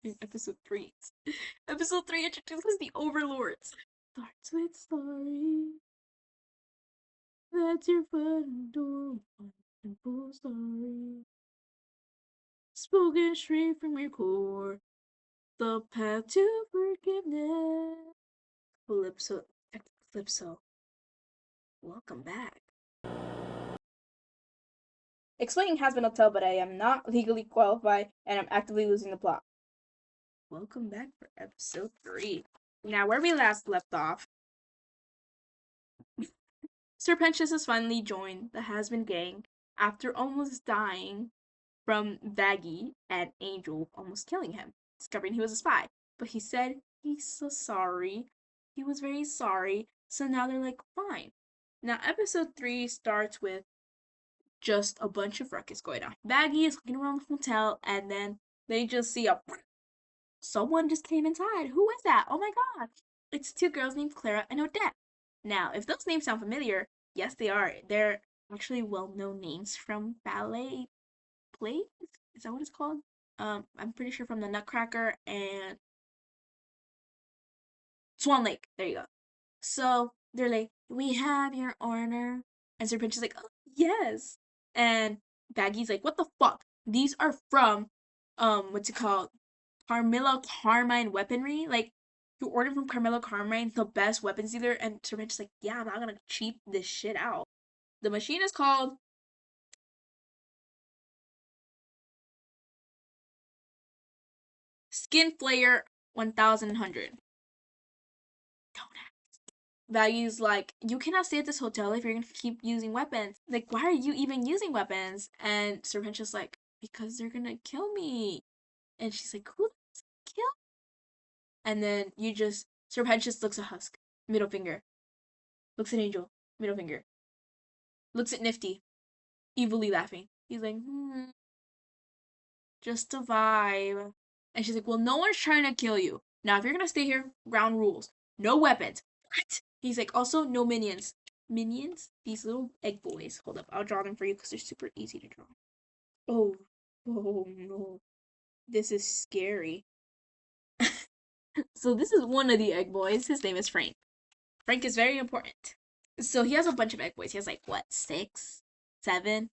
in episode 3. Episode 3 introduces the overlords. Starts with sorry. That's your front door. One simple story. Spoken straight from your core. The path to forgiveness. Calypso. Welcome back. Explaining Hazbin Hotel, but I am not legally qualified and I'm actively losing the plot. Welcome back for episode 3. Now, where we last left off, Sir Pentious has finally joined the Hazbin gang after almost dying from Vaggie and Angel almost killing him, discovering he was a spy. But he said he's so sorry. He was very sorry. So now they're like, fine. Now, episode 3 starts with just a bunch of ruckus going on. Vaggie is looking around the hotel, and then they just see someone just came inside. Who is that? Oh my god. It's 2 girls named Clara and Odette. Now, if those names sound familiar, yes, they are. They're actually well-known names from ballet plays. Is that what it's called? I'm pretty sure from the Nutcracker and Swan Lake. There you go. So they're like, "We have your order," and Sir Pinch is like, "Oh yes," and Baggie's like, "What the fuck? These are from what's it called? Carmilla Carmine weaponry. Like you ordered from Carmilla Carmine, the best weapons dealer," and Sir Pinch is like, "Yeah, I'm not gonna cheap this shit out." The machine is called Skin Flayer 1100. Don't ask. Value's like, you cannot stay at this hotel if you're gonna keep using weapons. Like, why are you even using weapons? And Sir Pinch's like, because they're gonna kill me. And she's like, who does kill? And then Sir Pinch just looks at Husk, middle finger. Looks at Angel, middle finger. Looks at Nifty, evilly laughing. He's like, just a vibe. And she's like, well, no one's trying to kill you. Now, if you're gonna stay here, ground rules. No weapons. What? He's like, also, no minions. Minions? These little egg boys. Hold up, I'll draw them for you because they're super easy to draw. Oh, oh no. This is scary. So this is one of the egg boys. His name is Frank. Frank is very important. So he has a bunch of egg boys. He has like, what, 6? 7?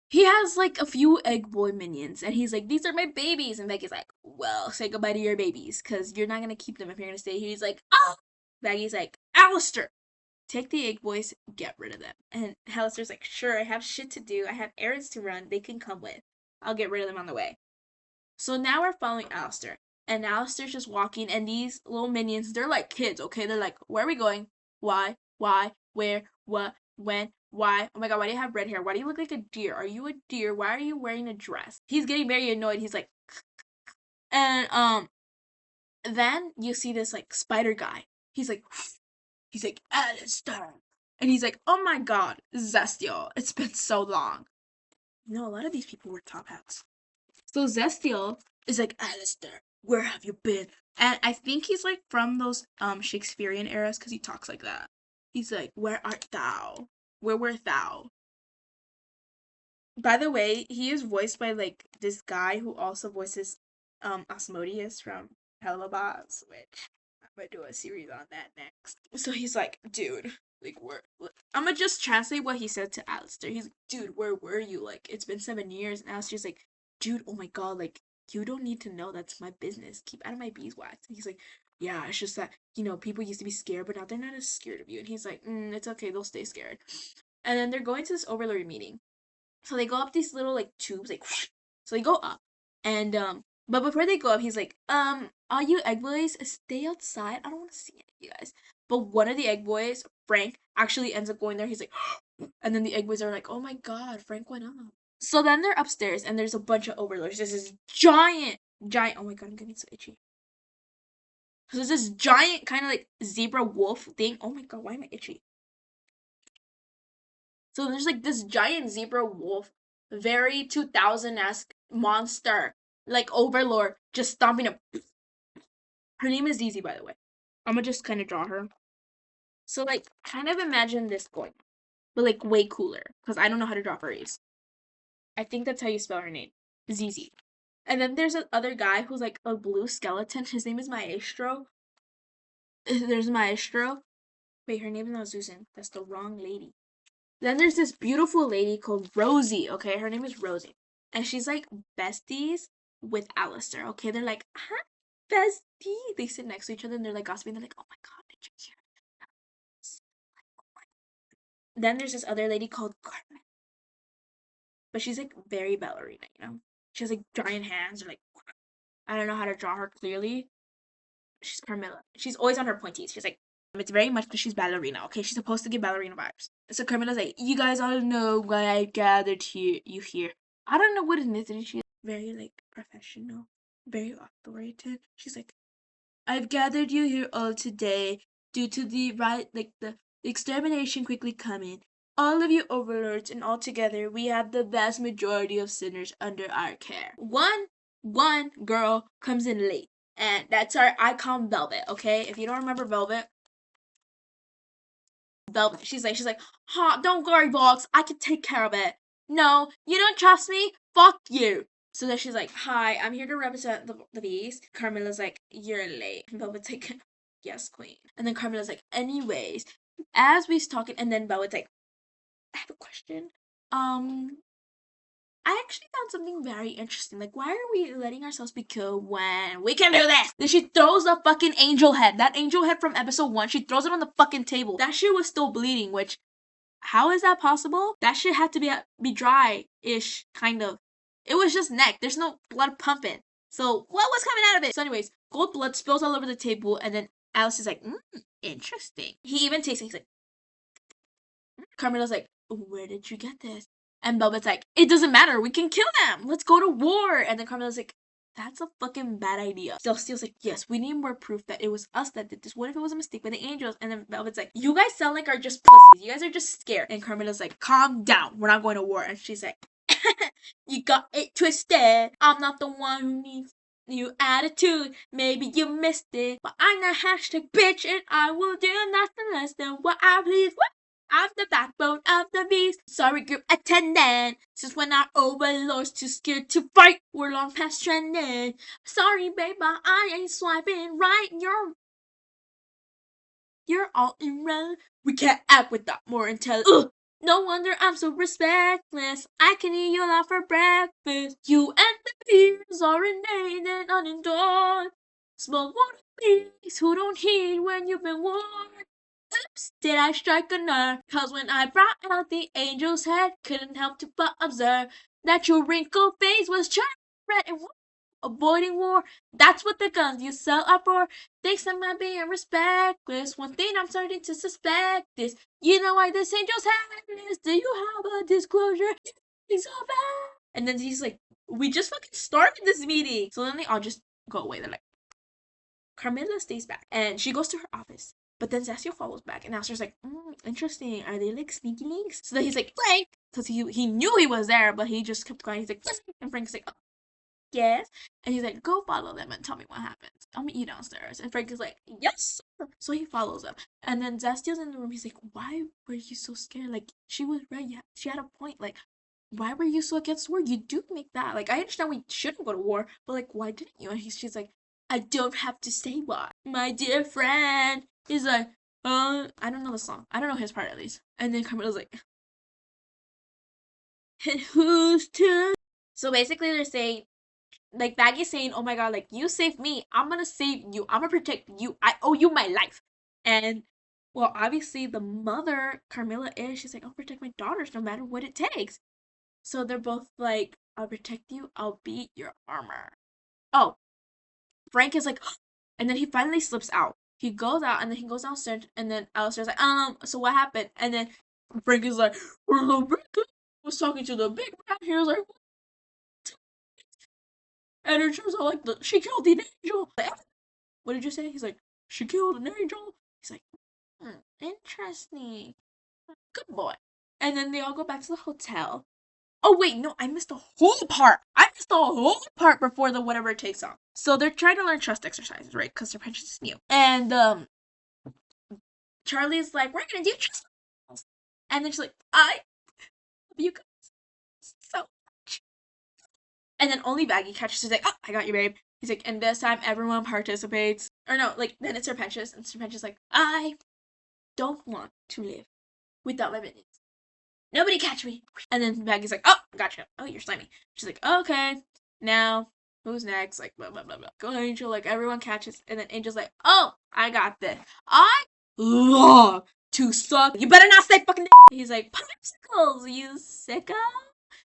He has like a few egg boy minions, and he's like, these are my babies. And Becky's like, well, say goodbye to your babies, because you're not going to keep them if you're going to stay here. He's like, oh! Becky's like, Alistair, take the egg boys, get rid of them. And Alistair's like, sure, I have shit to do. I have errands to run. They can come with. I'll get rid of them on the way. So now we're following Alistair. And Alistair's just walking, and these little minions, they're like kids, okay? They're like, where are we going? Why? Where? What? When? Why? Oh my god, why do you have red hair? Why do you look like a deer? Are you a deer? Why are you wearing a dress? He's getting very annoyed. He's like, and then you see this like spider guy. He's like, Alistair. And he's like, oh my god, Zestial, it's been so long. You know, a lot of these people wear top hats. So Zestial is like, Alistair, where have you been? And I think he's like from those Shakespearean eras because he talks like that. He's like, where art thou? Where wert thou? By the way, he is voiced by like this guy who also voices Asmodeus from Hello which I'm gonna do a series on that next. So he's like, dude, like where I'm gonna just translate what he said to Alistair. He's like, dude, where were you? Like, it's been 7 years. And Alistair's like, dude, oh my god, like you don't need to know, that's my business. Keep out of my beeswax. And he's like, yeah, it's just that, people used to be scared, but now they're not as scared of you. And he's like, it's okay, they'll stay scared. And then they're going to this overlord meeting. So they go up these little like tubes, like so they go up, and but before they go up, he's like, all you egg boys, stay outside. I don't want to see any of you guys. But one of the egg boys, Frank, actually ends up going there. He's like, and then the egg boys are like, oh my god, Frank went up. So then they're upstairs, and there's a bunch of overlords. There's this giant. Oh my god, I'm getting so itchy. So there's this giant kind of like zebra wolf thing. Oh my god, why am I itchy? So there's like this giant zebra wolf, very 2000-esque monster, like overlord, just stomping up. Her name is Zizi, by the way. I'm gonna just kind of draw her. So like, kind of imagine this going, but like way cooler, because I don't know how to draw furries. I think that's how you spell her name, Zizi. And then there's another guy who's like a blue skeleton. His name is Maestro. There's Maestro. Wait, her name is not Susan. That's the wrong lady. Then there's this beautiful lady called Rosie, okay? Her name is Rosie. And she's like besties with Alistair, okay? They're like, hi, bestie. They sit next to each other and they're like gossiping. They're like, oh my god, did you hear? Then there's this other lady called Carmen. But she's like very ballerina, you know? She has like giant hands. Or like, I don't know how to draw her clearly. She's Carmilla. She's always on her pointies. She's like, it's very much because she's ballerina, okay? She's supposed to give ballerina vibes. So Carmilla's like, you guys all know why I gathered you here. I don't know what ethnicity she is. Very, like, professional. Very authoritative. She's like, I've gathered you here all today due to the extermination quickly coming. All of you overlords, and all together, we have the vast majority of sinners under our care. One girl comes in late. And that's our icon, Velvet, okay? If you don't remember Velvet, she's like, don't worry, Vox, I can take care of it. No, you don't trust me? Fuck you. So then she's like, hi, I'm here to represent the bees. Carmilla's like, you're late. And Velvet's like, yes, queen. And then Carmilla's like, anyways, as we're talking, and then Velvet's like, I have a question. I actually found something very interesting. Like, why are we letting ourselves be killed when we can do this? Then she throws the fucking angel head. That angel head from episode 1, she throws it on the fucking table. That shit was still bleeding, which, how is that possible? That shit had to be dry-ish, kind of. It was just neck. There's no blood pumping. So, what was coming out of it? So anyways, gold blood spills all over the table, and then Alice is like, interesting. He even tastes it. He's like, Carmilla's like, where did you get this? And Velvet's like, it doesn't matter. We can kill them. Let's go to war. And then Carmilla's like, that's a fucking bad idea. Celestial's like, yes, we need more proof that it was us that did this. What if it was a mistake by the angels? And then Velvet's like, you guys sound like are just pussies. You guys are just scared. And Carmilla's like, calm down. We're not going to war. And she's like, you got it twisted. I'm not the one who needs new attitude. Maybe you missed it. But I'm not hashtag bitch and I will do nothing less than what I please. What? I'm the backbone of the beast. Sorry, group attendant. Since when our overlords too scared to fight, we're long past trending. Sorry, babe, but I ain't swiping right. You're all in red. We can't act without more intelligence. No wonder I'm so respectless. I can eat you all for breakfast. You and the bees are innate and unindored. Small water bees who don't heed when you've been warned. Oops, did I strike a nerve? Cause when I brought out the angel's head, couldn't help to but observe that your wrinkled face was turned red and avoiding war. That's what the guns you sell are for. Thinks I might be respectless. One thing I'm starting to suspect is, you know why this angel's head is? Do you have a disclosure? It's so bad. And then he's like, we just fucking started this meeting. So then they all just go away. They're like, Carmilla stays back and she goes to her office. But then Zaciel follows back, and Alistair's like, interesting. Are they like sneaky links? So then he's like, Frank, because he knew he was there, but he just kept going. He's like, Frank. And Frank's like, oh, yes. And he's like, go follow them and tell me what happens. I'll meet you downstairs. And Frank is like, yes, sir. So he follows them. And then Zastiel's in the room. He's like, why were you so scared? Like, she was right. Yeah, she had a point. Like, why were you so against war? You do make that. Like, I understand we shouldn't go to war, but like, why didn't you? And she's like, I don't have to say why. My dear friend. He's like, I don't know the song. I don't know his part at least. And then Carmilla's like, and who's to? So basically, they're saying, like, Maggie's saying, oh my god, like, you saved me. I'm gonna save you. I'm gonna protect you. I owe you my life. And, well, obviously, the mother, Carmilla is, she's like, I'll protect my daughters no matter what it takes. So they're both like, I'll protect you. I'll beat your armor. Oh, Frank is like, and then he finally slips out. He goes out and then he goes downstairs and then Alistair's like, so what happened? And then Frank is like, well, the big guy was talking to the big man. He was like, what? And it turns out like she killed the angel. Like, what did you say? He's like, she killed an angel. He's like, interesting. Good boy. And then they all go back to the hotel. Oh wait, no, I missed a whole part. I missed the whole part before the whatever it takes off. So they're trying to learn trust exercises, right? Because their pension is new. And Charlie's like, we're gonna do trust. And then she's like, I love you guys so much. And then only Baggy catches. He's like, oh, I got you, babe. He's like, and this time everyone participates. Or no, like, then it's Serpentious. And Serpentious like, I don't want to live without my minions. Nobody catch me. And then Baggy's like, oh, gotcha. Oh, you're slimy. She's like, okay. Now, who's next? Like, blah, blah, blah, blah. Go Angel. Like, everyone catches. And then Angel's like, oh, I got this. I love to suck. You better not say fucking He's like, popsicles, you sicko.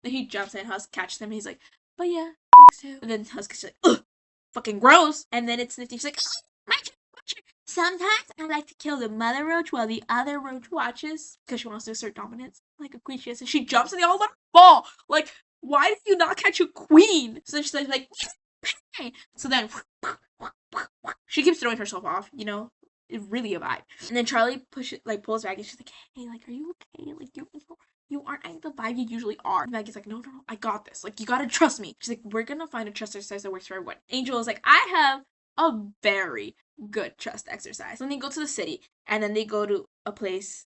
Then he jumps in. Husk catches him. And he's like, but yeah, too. And then Husk is like, ugh, fucking gross. And then it's Nifty. She's like, oh, my turn. Sometimes I like to kill the mother roach while the other roach watches because she wants to assert dominance, like a queen she is. And she jumps and they all let her fall. Like, why did you not catch a queen? So she's like, hey. So then she keeps throwing herself off, you know, really a vibe. And then Charlie pulls back and she's like, hey, like, are you okay? Like, you aren't at the vibe you usually are. And Maggie's like, no, I got this. Like, you gotta trust me. She's like, we're gonna find a trust exercise that works for everyone. Angel is like, I have a very good trust exercise. Then they go to the city, and then they go to a place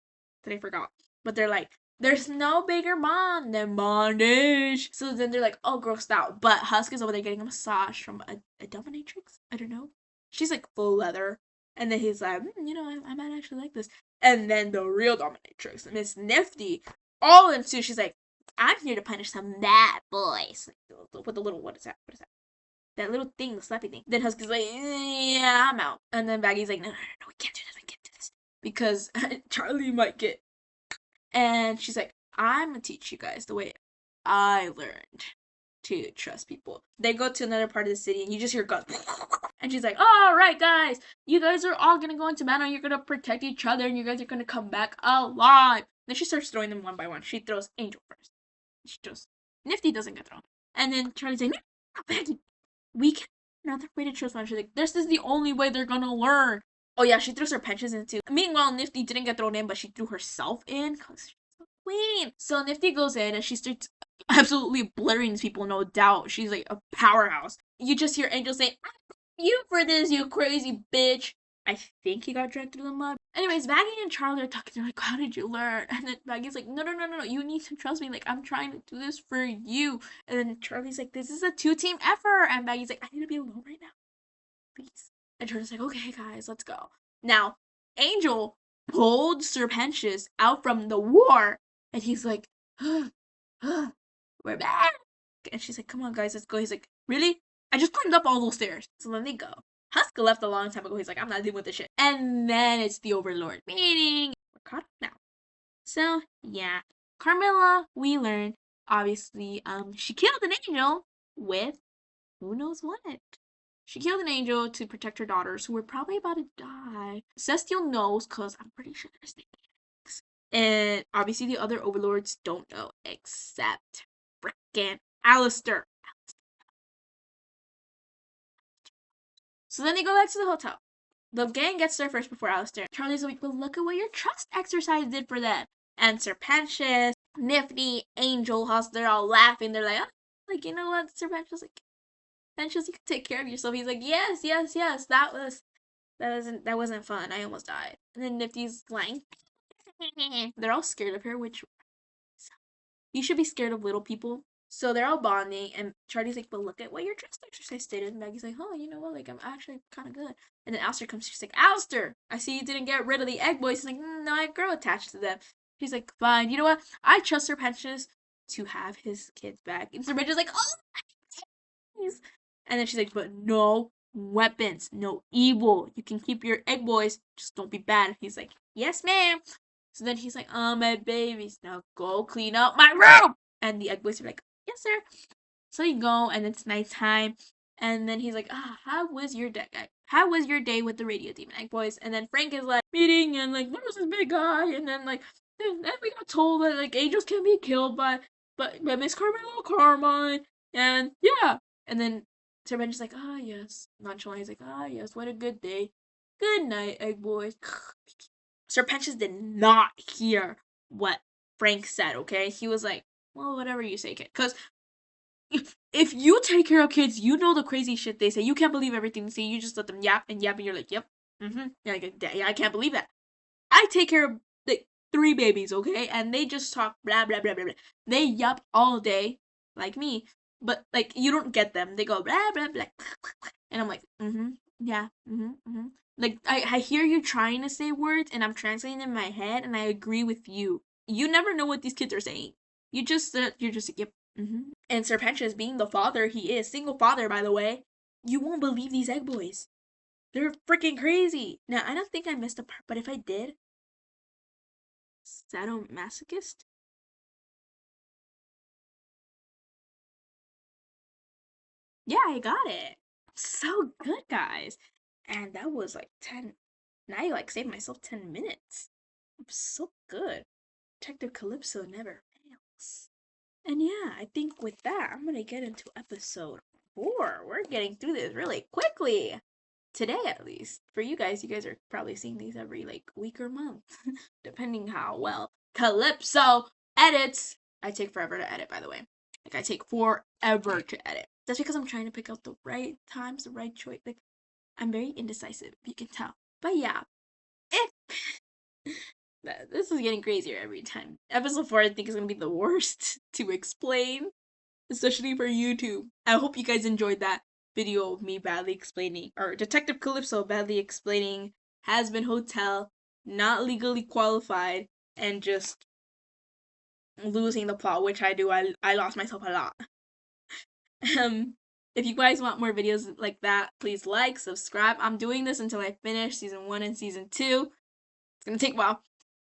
that I forgot. But they're like, there's no bigger bond than bondage. So then they're like, oh, grossed out. But Husk is over there getting a massage from a dominatrix. I don't know. She's like full leather. And then he's like, you know, I might actually like this. And then the real dominatrix, Miss Nifty, all into, she's like, I'm here to punish some bad boys. With the little, what is that? That little thing, the slappy thing. Then Husky's like, yeah, I'm out. And then Baggy's like, no, we can't do this. Because Charlie might get. And she's like, I'm gonna teach you guys the way I learned to trust people. They go to another part of the city and you just hear guns. And she's like, all right, guys, you guys are all gonna go into battle. You're gonna protect each other and you guys are gonna come back alive. Then she starts throwing them one by one. She throws Angel first. She throws Nifty, doesn't get thrown. And then Charlie's like, no, Baggy. We can another way to trust one. She's like, this is the only way they're gonna learn. Oh yeah, she throws her pensions in too. Meanwhile, Nifty didn't get thrown in, but she threw herself in because she's a queen. So Nifty goes in and she starts absolutely obliterating these people, no doubt. She's like a powerhouse. You just hear Angel say, you for this, you crazy bitch. I think he got dragged through the mud. Anyways, Maggie and Charlie are talking. They're like, how did you learn? And then Maggie's like, no. You need to trust me. Like, I'm trying to do this for you. And then Charlie's like, this is a 2-team effort. And Maggie's like, I need to be alone right now. Please. And Charlie's like, okay, guys, let's go. Now, Angel pulled Serpentious out from the war. And he's like, we're back. And she's like, come on, guys, let's go. He's like, really? I just climbed up all those stairs. So then they go. Husk left a long time ago. He's like, I'm not dealing with this shit. And then it's the Overlord meeting. We're caught up now. So, yeah. Carmilla, we learned, obviously, she killed an angel with who knows what. She killed an angel to protect her daughters who were probably about to die. Celestial knows because I'm pretty sure there's snakes. And obviously the other Overlords don't know except frickin' Alistair. So then they go back to the hotel. The gang gets there first before Alistair. Charlie's like, well, look at what your trust exercise did for them. And Serpentious, Nifty, Angel, Husk, they're all laughing. They're like, oh, like, you know what, Serpentious, like, Serpentious, you can take care of yourself. He's like, yes, that wasn't fun. I almost died. And then Nifty's lying. They're all scared of her, which you should be scared of little people. So they're all bonding, and Charlie's like, but look at what your trust exercise did. And Maggie's like, oh, you know what, like, I'm actually kind of good. And then Alistair comes, she's like, Alistair, I see you didn't get rid of the egg boys. He's like, no, I grow attached to them. She's like, fine, you know what, I trust Serpentious to have his kids back. And Serpentious like, oh, please. And then she's like, but no weapons, no evil. You can keep your egg boys, just don't be bad. He's like, yes, ma'am. So then he's like, oh, my babies, now go clean up my room. And the egg boys are like, yes, sir. So you go, and it's nighttime, and then he's like, how was your day? How was your day with the radio demon egg boys? And then Frank is like, meeting, and like, there was this big guy, and then like, then we got told that like angels can be killed by Miss Carmine, and yeah. And then Serpentious like, yes. Nonchalant, he's like, yes, what a good day. Good night, egg boys. Serpentious did not hear what Frank said, okay? He was like, well, whatever you say, kid. Because if you take care of kids, you know the crazy shit they say. You can't believe everything they say. You just let them yap, and you're like, yep. Yeah, I can't believe that. I take care of like 3 babies, okay? And they just talk blah, blah, blah, blah, blah. They yap all day, like me. but like you don't get them. They go blah blah blah, and I'm like, yeah, Like I hear you trying to say words, and I'm translating in my head, and I agree with you. You never know what these kids are saying. You're just yep. And Serpentius, being the father he is, single father by the way, you won't believe these egg boys. They're freaking crazy. Now I don't think I missed a part, but if I did, sadomasochist. Yeah, I got it. So good, guys. And that was like 10. Now I like saved myself 10 minutes. I'm so good. Detective Calypso never fails. And yeah, I think with that, I'm gonna get into episode 4. We're getting through this really quickly. Today, at least. For you guys are probably seeing these every like week or month, depending how well Calypso edits. I take forever to edit, by the way. Like, I take forever to edit. That's because I'm trying to pick out the right times, the right choice. Like, I'm very indecisive, you can tell. But yeah, if this is getting crazier every time. Episode 4, I think, is gonna be the worst to explain, especially for YouTube. I hope you guys enjoyed that video of me badly explaining, or Detective Calypso badly explaining Hazbin Hotel, not legally qualified, and just losing the plot, which I do. I lost myself a lot. Um, if you guys want more videos like that, please like, subscribe. I'm doing this until I finish season 1 and season 2. It's gonna take a while,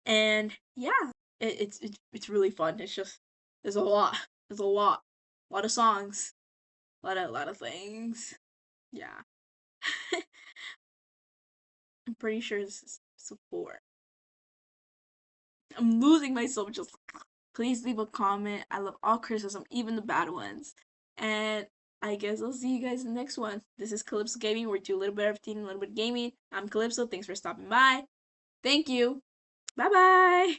and yeah, it's really fun. It's just there's a lot. There's a lot of songs, a lot of things. Yeah, I'm pretty sure this is support. I'm losing myself. Just please leave a comment. I love all criticism, even the bad ones. And I guess I'll see you guys in the next one. This is Calypso Gaming. We're doing a little bit of everything, a little bit of gaming. I'm Calypso. Thanks for stopping by. Thank you. Bye bye.